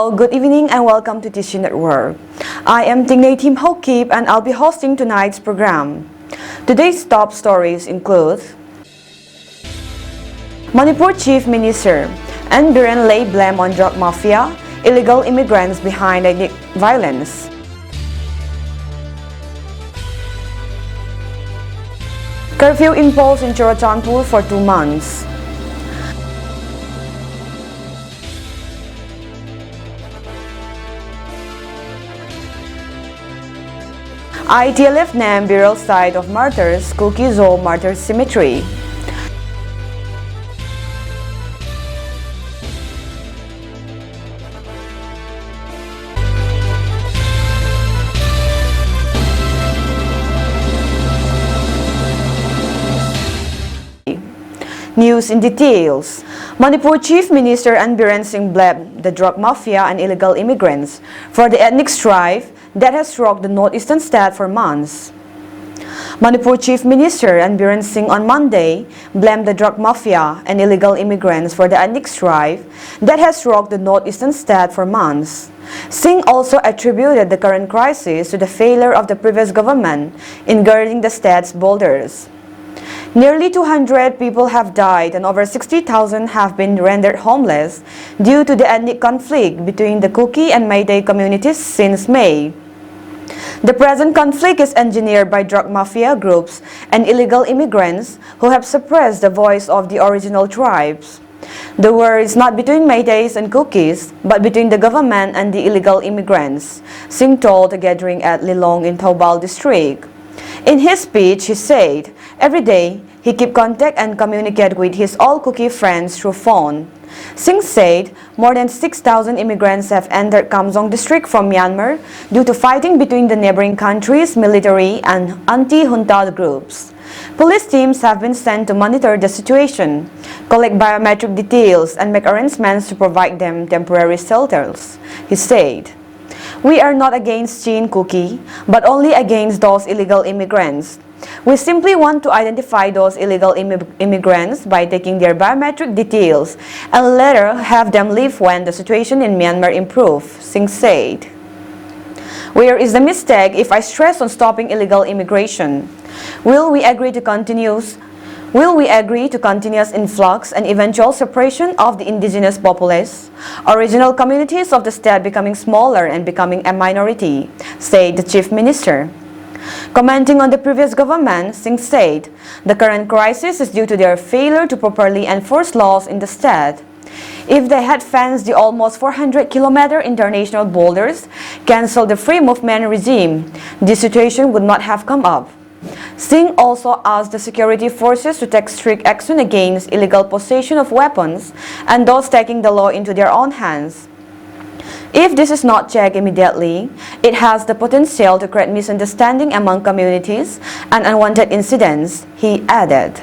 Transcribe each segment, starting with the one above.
Hello, good evening and welcome to Tissue Network. I am Tingnay Tim Hokip and I'll be hosting tonight's program. Today's top stories include Manipur Chief Minister and Biren lay blame on drug mafia, illegal immigrants behind ethnic violence. Curfew imposed in Churachandpur for 2 months. ITLF named burial site of martyrs Kukizo Martyrs Cemetery. News in details. Manipur Chief Minister and Biren Singh blamed the drug mafia and illegal immigrants for the ethnic strife that has rocked the northeastern state for months. Manipur Chief Minister and Biren Singh on Monday blamed the drug mafia and illegal immigrants for the ethnic strife that has rocked the northeastern state for months. Singh also attributed the current crisis to the failure of the previous government in guarding the state's borders. Nearly 200 people have died and over 60,000 have been rendered homeless due to the ethnic conflict between the Kuki and Meitei communities since May. The present conflict is engineered by drug mafia groups and illegal immigrants who have suppressed the voice of the original tribes. The war is not between Meiteis and Kukis, but between the government and the illegal immigrants, Singh told a gathering at Lilong in Taubal district. In his speech, he said, every day, he keep contact and communicate with his all Kuki friends through phone. Singh said more than 6,000 immigrants have entered Kamsong district from Myanmar due to fighting between the neighboring countries' military and anti-junta groups. Police teams have been sent to monitor the situation, collect biometric details, and make arrangements to provide them temporary shelters, he said. We are not against Chin Kuki, but only against those illegal immigrants. We simply want to identify those illegal immigrants by taking their biometric details and later have them leave when the situation in Myanmar improves, Singh said. Where is the mistake if I stress on stopping illegal immigration? Will we agree to continuous influx and eventual separation of the indigenous populace, original communities of the state becoming smaller and becoming a minority, said the Chief Minister. Commenting on the previous government, Singh said, the current crisis is due to their failure to properly enforce laws in the state. If they had fenced the almost 400-kilometer international borders, cancelled the free movement regime, this situation would not have come up. Singh also asked the security forces to take strict action against illegal possession of weapons and those taking the law into their own hands. If this is not checked immediately, it has the potential to create misunderstanding among communities and unwanted incidents, he added.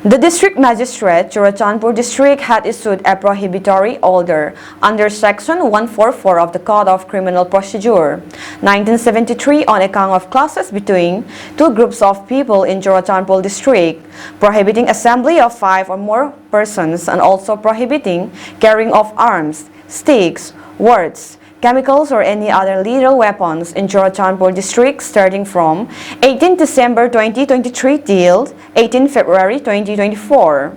The district magistrate, Churachandpur district, had issued a prohibitory order under Section 144 of the Code of Criminal Procedure, 1973 on account of clashes between two groups of people in Churachandpur district, prohibiting assembly of 5 or more persons and also prohibiting carrying of arms, sticks, words, chemicals or any other lethal weapons in Churachandpur district starting from 18 December 2023 till 18 February 2024.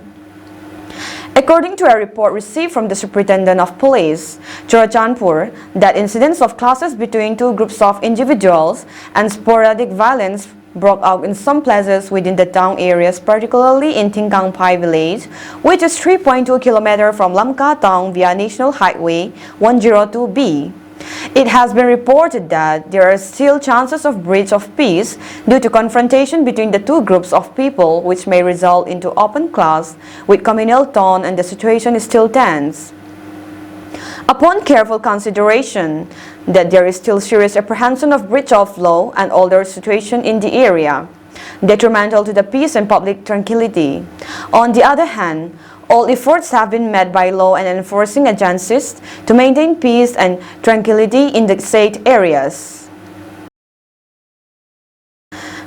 According to a report received from the Superintendent of Police, Churachandpur, that incidents of clashes between two groups of individuals and sporadic violence broke out in some places within the town areas, particularly in Tingkangpai village, which is 3.2 km from Lamka town via National Highway 102B. It has been reported that there are still chances of breach of peace due to confrontation between the two groups of people, which may result into open clash with communal tone, and the situation is still tense. Upon careful consideration that there is still serious apprehension of breach of law and older situation in the area, detrimental to the peace and public tranquility. On the other hand, all efforts have been made by law and enforcing agencies to maintain peace and tranquility in the said areas.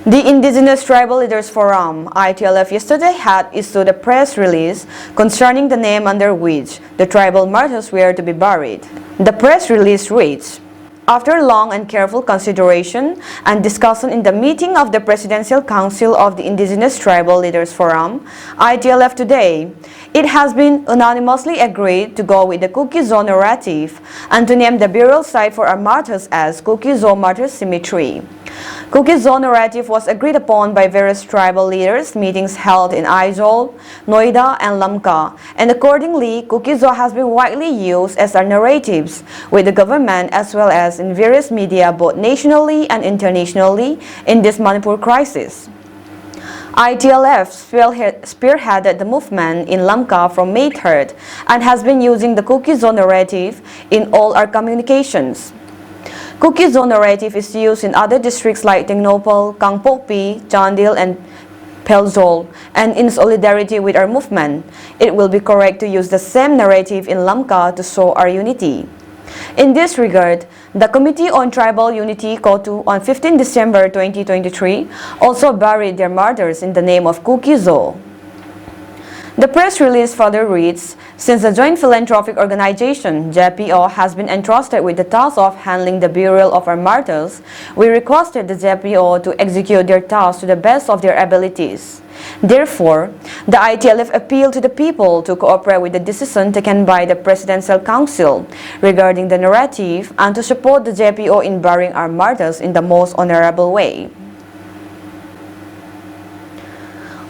The Indigenous Tribal Leaders Forum, ITLF, yesterday had issued a press release concerning the name under which the tribal martyrs were to be buried. The press release reads, "After long and careful consideration and discussion in the meeting of the Presidential Council of the Indigenous Tribal Leaders Forum, ITLF today, it has been unanimously agreed to go with the Kuki-Zo narrative and to name the burial site for our martyrs as Kuki-Zo Martyrs Cemetery. Kuki-Zo narrative was agreed upon by various tribal leaders, meetings held in Aizawl, Noida, and Lamka, and accordingly, Kuki-Zo has been widely used as our narratives with the government as well as in various media both nationally and internationally in this Manipur crisis. ITLF spearheaded the movement in Lamka from May 3rd and has been using the Kuki-Zo narrative in all our communications. Kuki-Zo narrative is used in other districts like Tengnopal, Kangpokpi, Chandil, and Pelzol, and in solidarity with our movement, it will be correct to use the same narrative in Lamka to show our unity. In this regard, the Committee on Tribal Unity COTU on 15 December 2023 also buried their martyrs in the name of Kuki-Zo. The press release further reads, "Since the Joint Philanthropic Organization, JPO, has been entrusted with the task of handling the burial of our martyrs, we requested the JPO to execute their task to the best of their abilities. Therefore, the ITLF appealed to the people to cooperate with the decision taken by the Presidential Council regarding the narrative and to support the JPO in burying our martyrs in the most honorable way."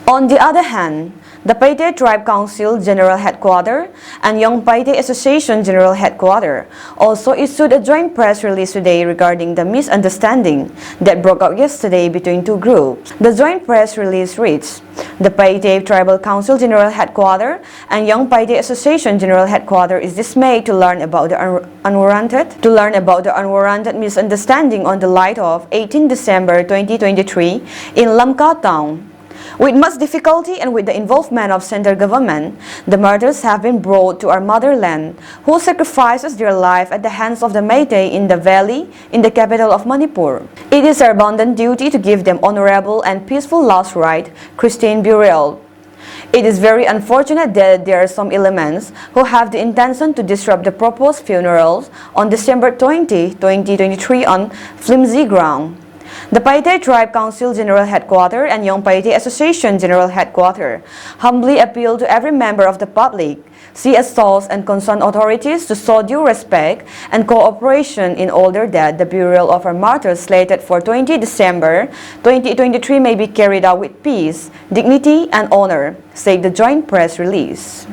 On the other hand, the Paite Tribe Council General Headquarters and Young Paite Association General Headquarters also issued a joint press release today regarding the misunderstanding that broke out yesterday between two groups. The joint press release reads, "The Paite Tribal Council General Headquarters and Young Paite Association General Headquarters is dismayed to learn about the unwarranted misunderstanding on the night of 18 December 2023 in Lamka town. With much difficulty and with the involvement of central government, the martyrs have been brought to our motherland, who sacrifices their life at the hands of the Meitei in the valley in the capital of Manipur. It is our bounden duty to give them honorable and peaceful last rite, Christian burial. It is very unfortunate that there are some elements who have the intention to disrupt the proposed funerals on December 20, 2023 on flimsy ground. The Paite Tribe Council General Headquarters and Young Paite Association General Headquarters humbly appeal to every member of the public, CSOs and concerned authorities to show due respect and cooperation in order that the burial of our martyrs slated for 20 December 2023 may be carried out with peace, dignity, and honor," said the joint press release.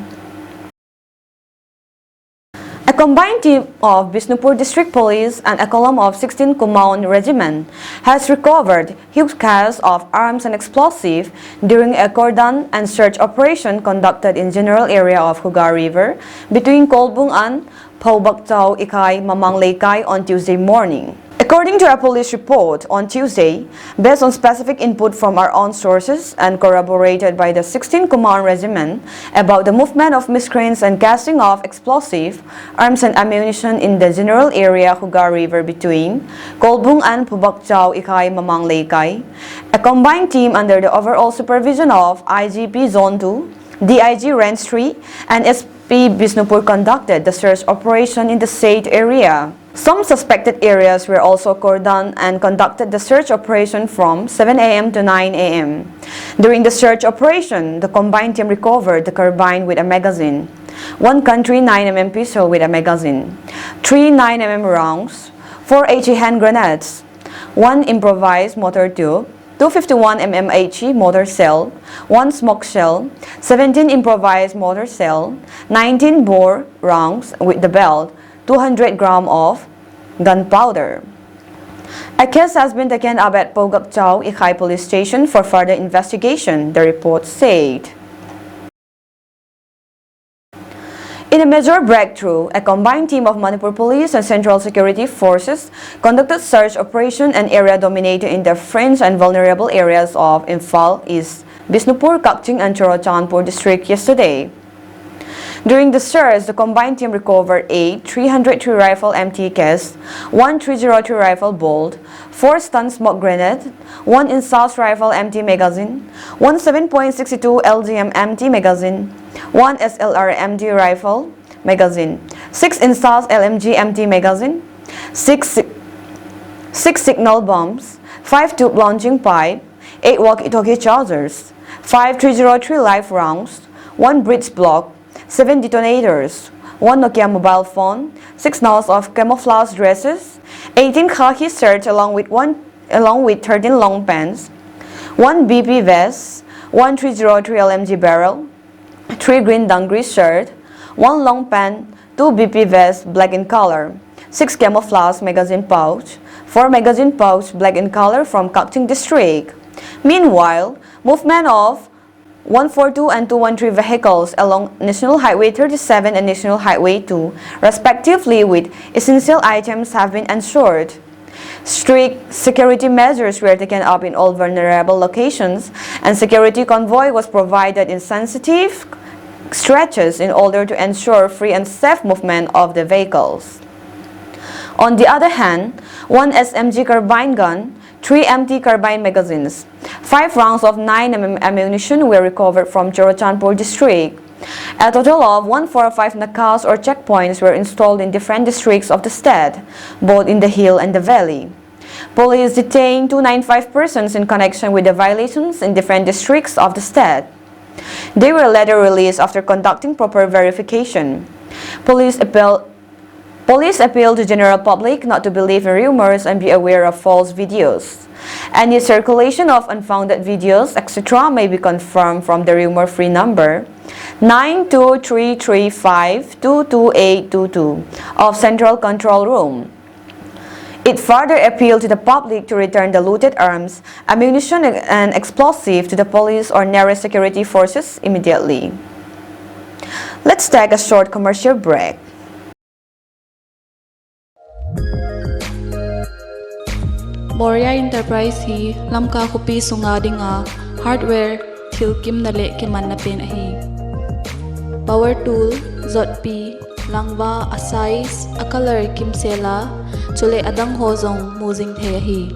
A combined team of Bisnupur District Police and a column of 16 Kumaon Regiment has recovered huge caches of arms and explosives during a cordon and search operation conducted in general area of Hugar River between Kolbung and Paubakchao Ikai Mamang Laikai on Tuesday morning. According to a police report on Tuesday, based on specific input from our own sources and corroborated by the 16th Command Regiment about the movement of miscreants and casting of explosive arms and ammunition in the general area Hugar River between Kolbung and Pubakchao Ikai Mamang Laikai, a combined team under the overall supervision of IGP Zone 2, DIG Range 3, and SP Bisnupur conducted the search operation in the said area. Some suspected areas were also cordoned and conducted the search operation from 7 a.m. to 9 a.m. During the search operation, the combined team recovered the carbine with a magazine, one country 9mm pistol with a magazine, 3 9mm rounds, 4 HE hand grenades, 1 improvised motor tube, 251mm HE motor cell, 1 smoke shell, 17 improvised motor cell, 19 bore rounds with the belt, 200 grams of gunpowder. A case has been taken up at Pogakchao Ikai Police Station for further investigation, the report said. In a major breakthrough, a combined team of Manipur Police and Central Security Forces conducted search operation and area dominated in the fringe and vulnerable areas of Imphal East, Bisnupur, Kakching, and Chorochandpur district yesterday. During the search, the combined team recovered a 303 rifle empty case, 1 303 rifle bolt, 4 stun smoke grenade, 1 Insal's rifle empty magazine, 1 7.62 LGM empty magazine, 1 SLR empty rifle magazine, 6 Insal's LMG empty magazine, 6 signal bombs, 5 tube launching pipe, 8 walkie-talkie chargers, 5 303 live rounds, 1 bridge block, 7 detonators, 1 Nokia mobile phone, 6 nulls of camouflage dresses, 18 khaki shirts along with 13 long pants, 1 BP vest, 1 303 LMG barrel, 3 green dungaree shirt, 1 long pant, 2 BP vests black in color, 6 camouflage magazine pouch, 4 magazine pouch black in color from Kakching district. Meanwhile, movement of 142 and 213 vehicles along National Highway 37 and National Highway 2, respectively, with essential items have been ensured. Strict security measures were taken up in all vulnerable locations, and security convoy was provided in sensitive stretches in order to ensure free and safe movement of the vehicles. On the other hand, 1 SMG carbine gun, 3 empty carbine magazines, 5 rounds of 9mm ammunition were recovered from Chorochanpur district. A total of 145 nakals or checkpoints were installed in different districts of the state, both in the hill and the valley. Police detained 295 persons in connection with the violations in different districts of the state. They were later released after conducting proper verification. Police appealed to general public not to believe in rumors and be aware of false videos. Any circulation of unfounded videos, etc. may be confirmed from the rumor-free number 92335222822 of Central Control Room. It further appealed to the public to return the looted arms, ammunition and explosives to the police or nearest security forces immediately. Let's take a short commercial break. Moria Enterprise hi lamka kopi sunga dinga hardware thilkim nale kiman na pen ahi power tool zotpi langwa asais acolor kimsela chule adang hozong muzing the ahi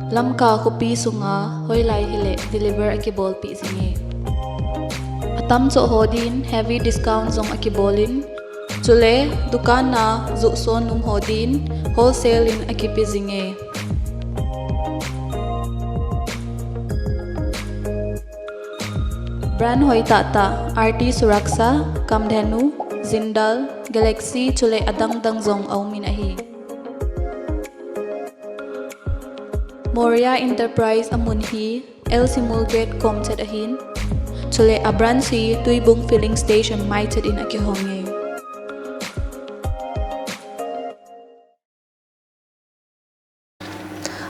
lamka kopi sunga hoilai hile deliver akibol pi zinge atam cho hodin heavy discount zong akibolin chule dukan na zuson num hodin wholesale in akipi zinge Brand hoi tata RT Suraksha, Kamdhenu, Zindal, Galaxy chule adang dangzong aumin ahi. Moria Enterprise amunhi El Simulgrade Comchet ahin chule abransi tuibung filling station maited in akihonge.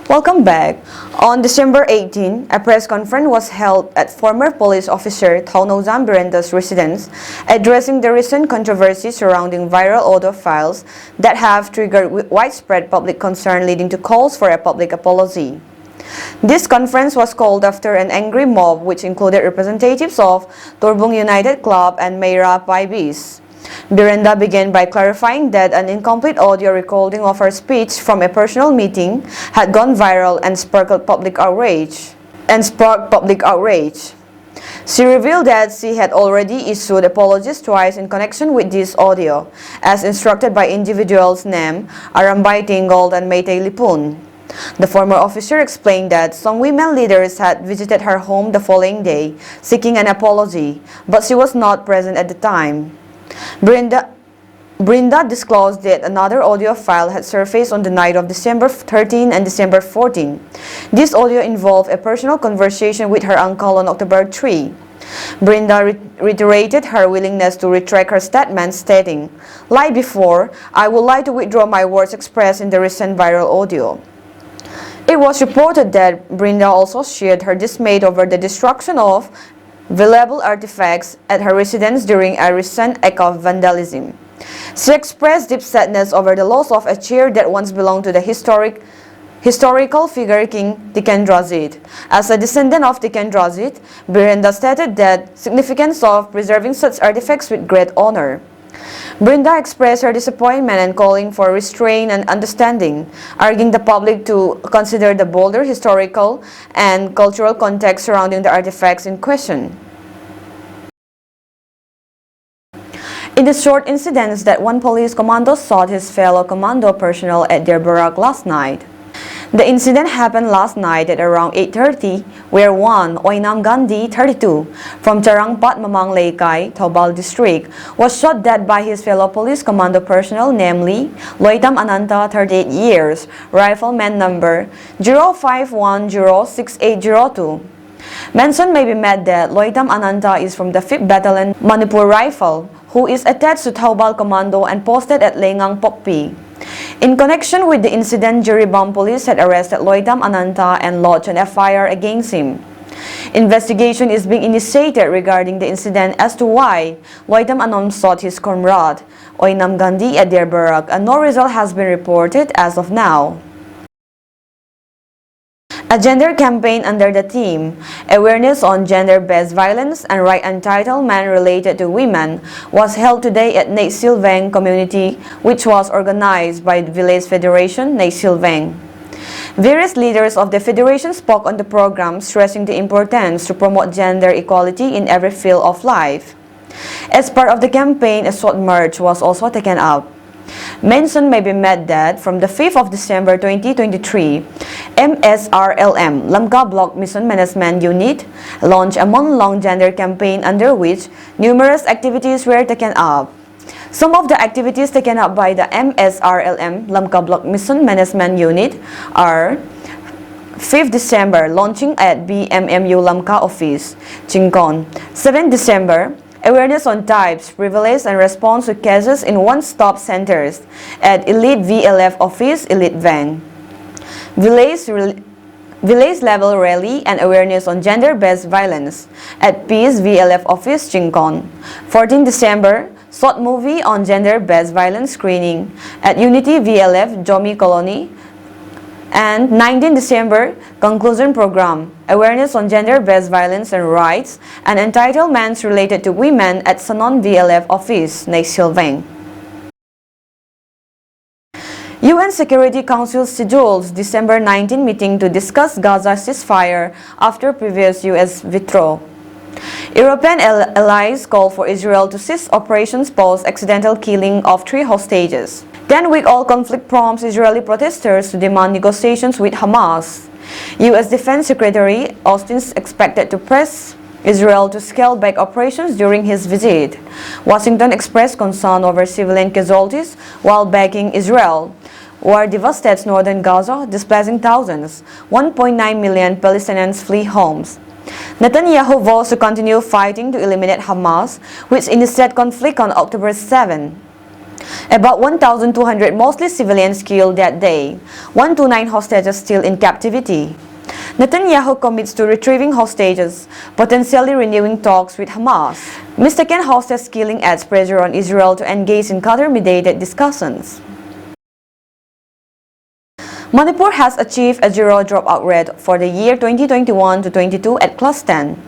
Welcome back. On December 18, a press conference was held at former police officer Thaunozam Birenda's residence, addressing the recent controversy surrounding viral audio files that have triggered widespread public concern, leading to calls for a public apology. This conference was called after an angry mob which included representatives of Torbung United Club and Meira Paibis. Birenda began by clarifying that an incomplete audio recording of her speech from a personal meeting had gone viral and sparked public outrage. She revealed that she had already issued apologies twice in connection with this audio, as instructed by individuals named Arambai Tingold and Meitei Lipun. The former officer explained that some women leaders had visited her home the following day, seeking an apology, but she was not present at the time. Brinda disclosed that another audio file had surfaced on the night of December 13 and December 14. This audio involved a personal conversation with her uncle on October 3. Brinda reiterated her willingness to retract her statement, stating, "Like before, I would like to withdraw my words expressed in the recent viral audio." It was reported that Brinda also shared her dismay over the destruction of valuable artifacts at her residence during a recent act of vandalism. She expressed deep sadness over the loss of a chair that once belonged to the historic historical figure King Tikendrajit. As a descendant of Tikendrajit, Birinda stated that significance of preserving such artifacts with great honor. Brinda expressed her disappointment and calling for restraint and understanding, urging the public to consider the bolder historical and cultural context surrounding the artifacts in question. In the short incidents that one police commando shot his fellow commando personnel at their barrack last night. The incident happened last night at around 8:30, where one, Oinam Gandhi, 32, from Charangpat Mamang Laikai, Taubal district, was shot dead by his fellow police commando personnel, namely Loitam Ananta, 38 years, rifleman number 05106802. Mention may be made that Loitam Ananta is from the 5th Battalion Manipur Rifle, who is attached to Taubal Commando and posted at Lengang Pokpi. In connection with the incident, Jiribam police had arrested Loitam Ananta and lodged an FIR against him. Investigation is being initiated regarding the incident as to why Loitam Anam shot his comrade, Oinam Gandhi, at their barrack, and no result has been reported as of now. A gender campaign under the theme Awareness on Gender-Based Violence and Right Entitlement Related to Women was held today at Nay Silvang community, which was organized by the Village Federation Nay Silvang. Various leaders of the federation spoke on the program, stressing the importance to promote gender equality in every field of life. As part of the campaign, a short march was also taken up. Mention may be made that from the 5th of December 2023, MSRLM Lamka Block Mission Management Unit launched a month-long gender campaign under which numerous activities were taken up. Some of the activities taken up by the MSRLM Lamka Block Mission Management Unit are 5th December, launching at BMMU Lamka Office, Chinkon. 7th December, awareness on types, privilege, and response to cases in one-stop centers at Elite VLF Office, Elite Van. Village level rally and awareness on gender-based violence at Peace VLF Office, Chinkon. 14 December, short movie on gender-based violence screening at Unity VLF, Jomi Colony. And 19 December, conclusion program, awareness on gender-based violence and rights and entitlements related to women at Sanon VLF Office, Nay Silvang. UN Security Council schedules December 19 meeting to discuss Gaza ceasefire after previous US withdrawal. European allies call for Israel to cease operations post-accidental killing of 3 hostages. 10-week-old conflict prompts Israeli protesters to demand negotiations with Hamas. U.S. Defense Secretary Austin is expected to press Israel to scale back operations during his visit. Washington expressed concern over civilian casualties while backing Israel. War devastates northern Gaza, displacing thousands. 1.9 million Palestinians flee homes. Netanyahu vows to continue fighting to eliminate Hamas, which initiated conflict on October 7. About 1,200 mostly civilians killed that day, 129 hostages still in captivity. Netanyahu commits to retrieving hostages, potentially renewing talks with Hamas. Mistaken hostage killing adds pressure on Israel to engage in Qatar-mediated discussions. Manipur has achieved a zero dropout rate for the year 2021-22 at Class 10.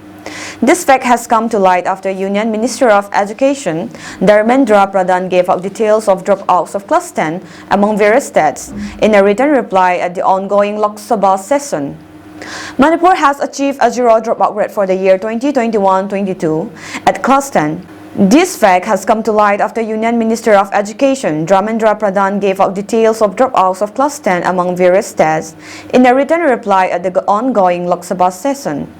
This fact has come to light after Union Minister of Education, Dharmendra Pradhan, gave out details of dropouts of Class 10 among various states in a written reply at the ongoing Lok Sabha session. Manipur has achieved a zero dropout rate for the year 2021-22 at Class 10. This fact has come to light after Union Minister of Education, Dharmendra Pradhan, gave out details of dropouts of Class 10 among various states in a written reply at the ongoing Lok Sabha session.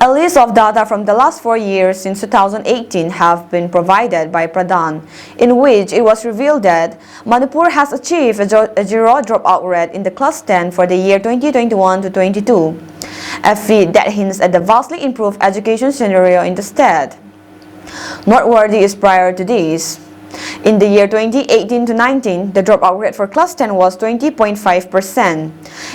A list of data from the last 4 years since 2018 have been provided by Pradhan, in which it was revealed that Manipur has achieved a zero dropout rate in the Class 10 for the year 2021-22, a feat that hints at the vastly improved education scenario in the state. Noteworthy is prior to this. In the year 2018-19, the dropout rate for Class 10 was 20.5%.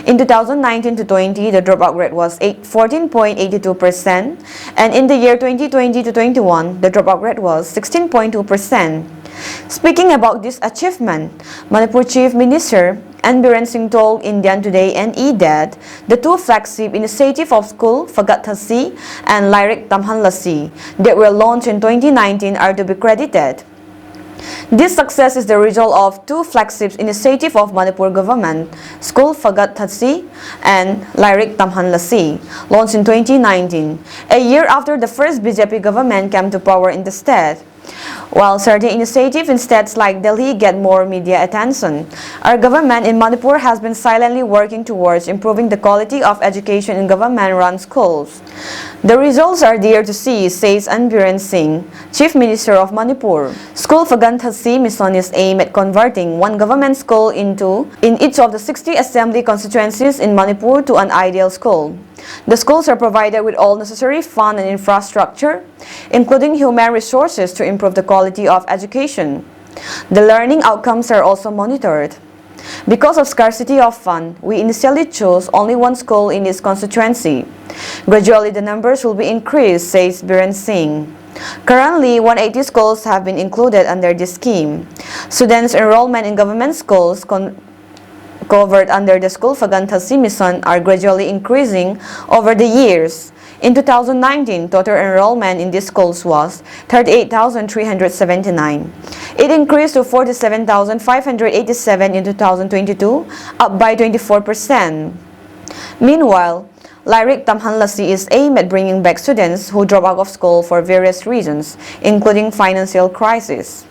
In 2019-20, the dropout rate was 14.82%, and in the year 2020-21, the dropout rate was 16.2%. Speaking about this achievement, Manipur Chief Minister N. Biren Singh told Indian Today NE that the two flagship initiatives of school Fagat Thasi and Lyric Tamhan Lassi that were launched in 2019 are to be credited. This success is the result of two flagship initiatives of Manipur government, School Fagat Thasi and Lyric Tamhan Lassi, launched in 2019, a year after the first BJP government came to power in the state. While certain initiatives in states like Delhi get more media attention, our government in Manipur has been silently working towards improving the quality of education in government-run schools. The results are there to see, says N. Biren Singh, Chief Minister of Manipur. School Fagat Thasi mission is aimed at converting one government school in each of the 60 assembly constituencies in Manipur to an ideal school. The schools are provided with all necessary funds and infrastructure, including human resources to improve the quality of education. The learning outcomes are also monitored. Because of scarcity of funds, we initially chose only one school in each constituency. Gradually, the numbers will be increased, says Biren Singh. Currently, 180 schools have been included under this scheme. Students' enrollment in government schools covered under the School Fagat Thasi mission are gradually increasing over the years. In 2019, total enrollment in these schools was 38,379. It increased to 47,587 in 2022, up by 24%. Meanwhile, Lyric Tamhan Lassi is aimed at bringing back students who drop out of school for various reasons, including financial crisis.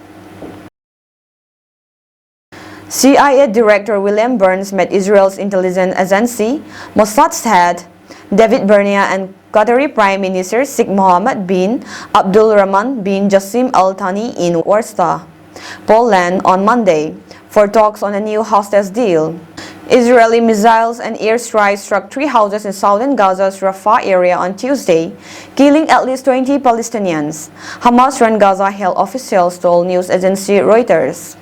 CIA Director William Burns met Israel's intelligence agency Mossad's head David Bernia and Qatari Prime Minister Sheikh Mohammed bin Abdul Rahman bin Jassim Al Thani in Warsaw, Poland on Monday for talks on a new hostage deal. Israeli missiles and airstrikes struck three houses in southern Gaza's Rafah area on Tuesday, killing at least 20 Palestinians, Hamas-run Gaza health officials told news agency Reuters.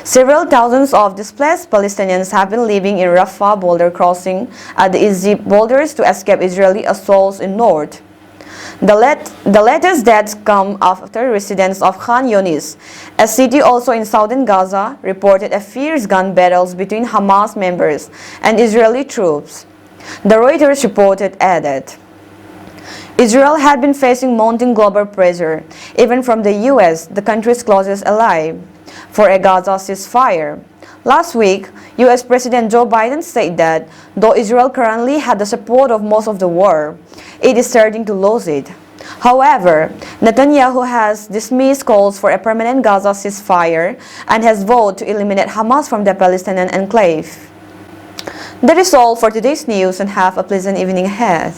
Several thousands of displaced Palestinians have been living in Rafah border crossing at the Egypt borders to escape Israeli assaults in north. The latest deaths come after residents of Khan Yunis, a city also in southern Gaza, reported a fierce gun battles between Hamas members and Israeli troops. The Reuters reported added, Israel had been facing mounting global pressure, even from the US, the country's closest ally, for a Gaza ceasefire. Last week, US President Joe Biden said that though Israel currently had the support of most of the world, it is starting to lose it. However, Netanyahu has dismissed calls for a permanent Gaza ceasefire and has vowed to eliminate Hamas from the Palestinian enclave. That is all for today's news, and have a pleasant evening ahead.